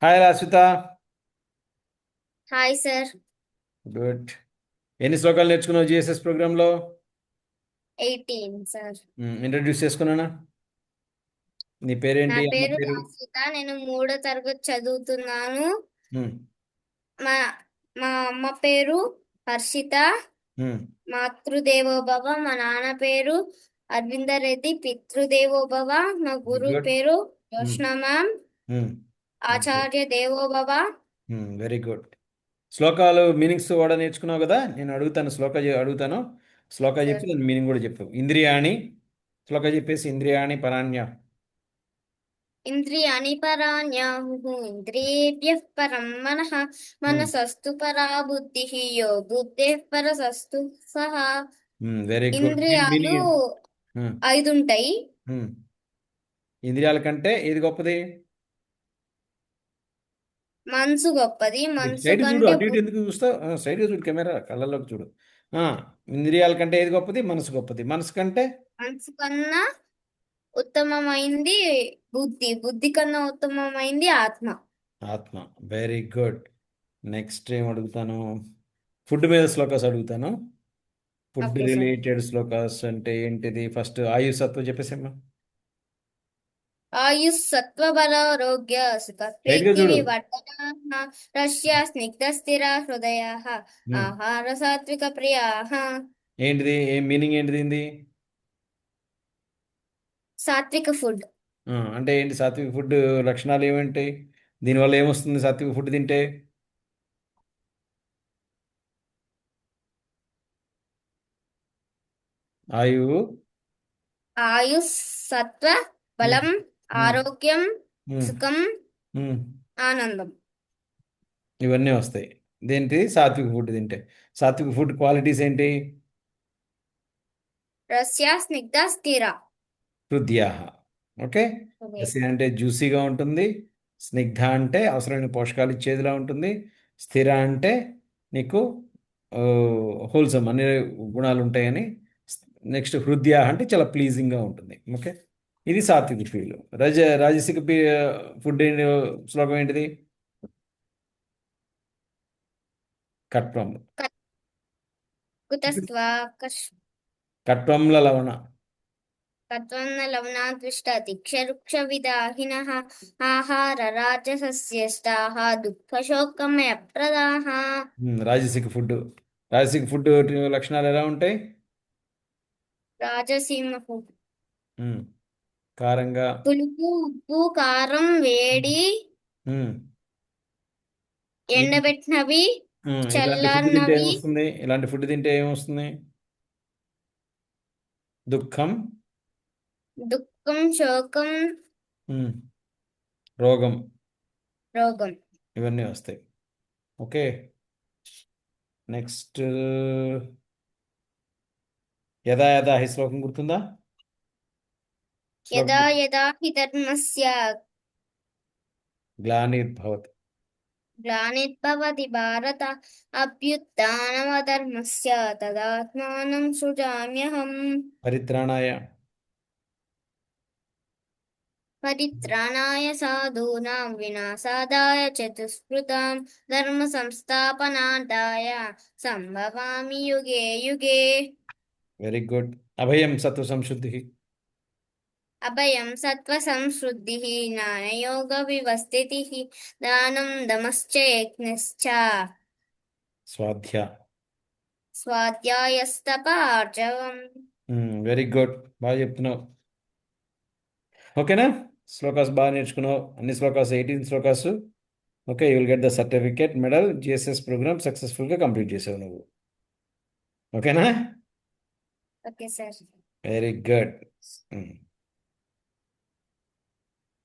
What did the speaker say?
Hi Rashvitha. Hi sir. Good. ఎన్ని శ్లోకాలు నేర్చుకున్నావు జిఎస్ఎస్ ప్రోగ్రాంలో? 18 సార్. ఇంట్రడ్యూస్ చేసుకున్నానా? నీ నా పేరేంటి, అమ్మ పేరు పేరు? రాశిత. నేను 3వ తరగతి చదువుతున్నాను. మ్మ్, మా మా అమ్మ పేరు హర్షిత. మ్మ్. మాతృదేవోభవ. మా నాన్న పేరు అరవిందరెడ్డి. పితృదేవోభవ. మా గురువు గుడ్. పేరు మ్మ్, జోష్నా మ్యామ్. మ్మ్. గుడ్. ఆచార్య దేవోభవ. Very good. శ్లోకాలు మీనింగ్స్ కూడా నేర్చుకున్నావు కదా, నేను అడుగుతాను అడుగుతాను. శ్లోక చెప్పి సార్, దాని మీనింగ్ కూడా చెప్పు. ఇంద్రియాణి. శ్లోక చెప్పేసి ఇంద్రియాణి పరాణ్య. ఇంద్రియాణి పరాణ్యాహుః ఇంద్రియేభ్యః పరం మనః. మనసస్తు పరా బుద్ధిః యో బుద్ధేః పరసస్తు సః. Very good. దీని ఇంద్రియాలు మీనింగ్ ఏంటి? మ్మ్, 5 ఉంటాయి. మ్మ్. ఇంద్రియాల కంటే ఏది గొప్పది? మనసు గొప్పది. ఇటు మనసు సైడ్ చూడు, కంటే అటు ఇటు ఎందుకు చూస్తావు? సైడ్గా చూడు, కెమెరా కళ్ళల్లోకి చూడు. ఆ, ఇంద్రియాల కంటే ఏది గొప్పది? మనసు గొప్పది. మనసు కంటే మనసు కన్నా ఉత్తమమైంది బుద్ధి. బుద్ధి కన్నా ఉత్తమమైంది ఆత్మ. ఆత్మ. Very good. నెక్స్ట్ ఏం అడుగుతాను? ఫుడ్ మీద శ్లోకాస్ అడుగుతాను. Food okay sir. Related shlokas అంటే ఏంటిది? ఫస్ట్ ఆయు సత్వ చెప్పేసేమ్మా. ఆయుః సత్వబలారోగ్య సుఖ సైడ్గా కీర్తి చూడు. వివర్ధనాః. రస్య స్నిగ్ధ స్థిర హృదయాః. ఉమ్, ఆహార సాత్విక ప్రియాః. ఏంటిది? ఏం మీనింగ్ ఏంటిది ఇది? సాత్విక ఫుడ్. అంటే ఏంటి సాత్విక ఫుడ్? లక్షణాలు ఏమేంటి? దీనివల్ల ఏమొస్తుంది సాత్విక ఫుడ్ తింటే? ఆయువు. ఆయుః సత్వ ఉమ్, బలం ఉమ్, ఆరోగ్యం ఉమ్, సుఖం ఉమ్. ఆనందం. ఇవన్నీ వస్తాయి దేంటి? సాత్విక ఫుడ్ తింటే. సాత్విక ఫుడ్ క్వాలిటీస్ ఏంటి? రస్య స్నిగ్ధ స్థిర. హృద్యాహ. ఓకే. ఓకే. రసి అంటే జ్యూసీగా ఉంటుంది. స్నిగ్ధ అంటే అవసరమైన పోషకాలు ఇచ్చేదిలా ఉంటుంది. స్థిర అంటే నీకు హోల్సమ్ అన్ని గుణాలు ఉంటాయని. నెక్స్ట్ హృద్యాహ అంటే చాలా ప్లీజింగ్గా ఉంటుంది. ఓకే. ఇది సాత్విక ఫీల్. రాజసిక ఫుడ్ శ్లోకం ఏంటిది? కట్వం. కుతస్త్వా కట్వంల లవణ. కత్వన్న లవణాద్విష్ట తిక్షరుక్ష విదాహినః. ఆహార రాజసస్యష్టాః దుఃఖ శోకమయ ప్రదాః. రాజసిక ఫుడ్. రాజసిక ఫుడ్ లక్షణాలు ఎలా ఉంటాయి? రాజసీమ ఫుడ్. ఉమ్, కారంగా. పులుపు ఉప్పు కారం వేడి ఉమ్, ఈ- ఎండబెట్టినవి ఇలాంటి ఫుడ్ తింటే చల్లన్నవి. ఏమొస్తుంది? ఇలాంటి ఫుడ్ తింటే ఏమొస్తుంది? దుఃఖం. దుఃఖం శోకం ఉమ్, రోగం. రోగం. ఇవన్నీ వస్తాయి. ఓకే. నెక్స్ట్ యథా యథా హి శ్లోకం గుర్తుందా? శ్లోకం యదా చెప్పు. యదా హి ధర్మస్య గ్లానిర్భవతి. గ్లానిర్భవతి భారత అభ్యుత్థానమధర్మస్య తదాత్మానం సృజామ్యహం. పరిత్రాణాయ. పరిత్రాణాయ సాధూనాం వినాశాదాయ చతుస్కృతాం ధర్మ సంస్థాపనార్థాయ సంభవామి యుగే యుగే. Very good. అభయం సత్వ సంశుద్ధి. అభయం సత్వ సంశుద్ధిః జ్ఞానయోగ వివస్థితిః దానం దమశ్చ యజ్ఞశ్చ స్వాధ్య. స్వాధ్యాయస్తప ఆర్జవం. Very good. బాగా చెప్తున్నావు. ఓకేనా? శ్లోకాస్ బాగా నేర్చుకున్నావు. అన్ని shlokas 18 shlokas. Okay, you will get the certificate medal. GSS programme సక్సెస్ఫుల్గా కంప్లీట్ చేసావు నువ్వు. ఓకేనా? Okay sir. Very good.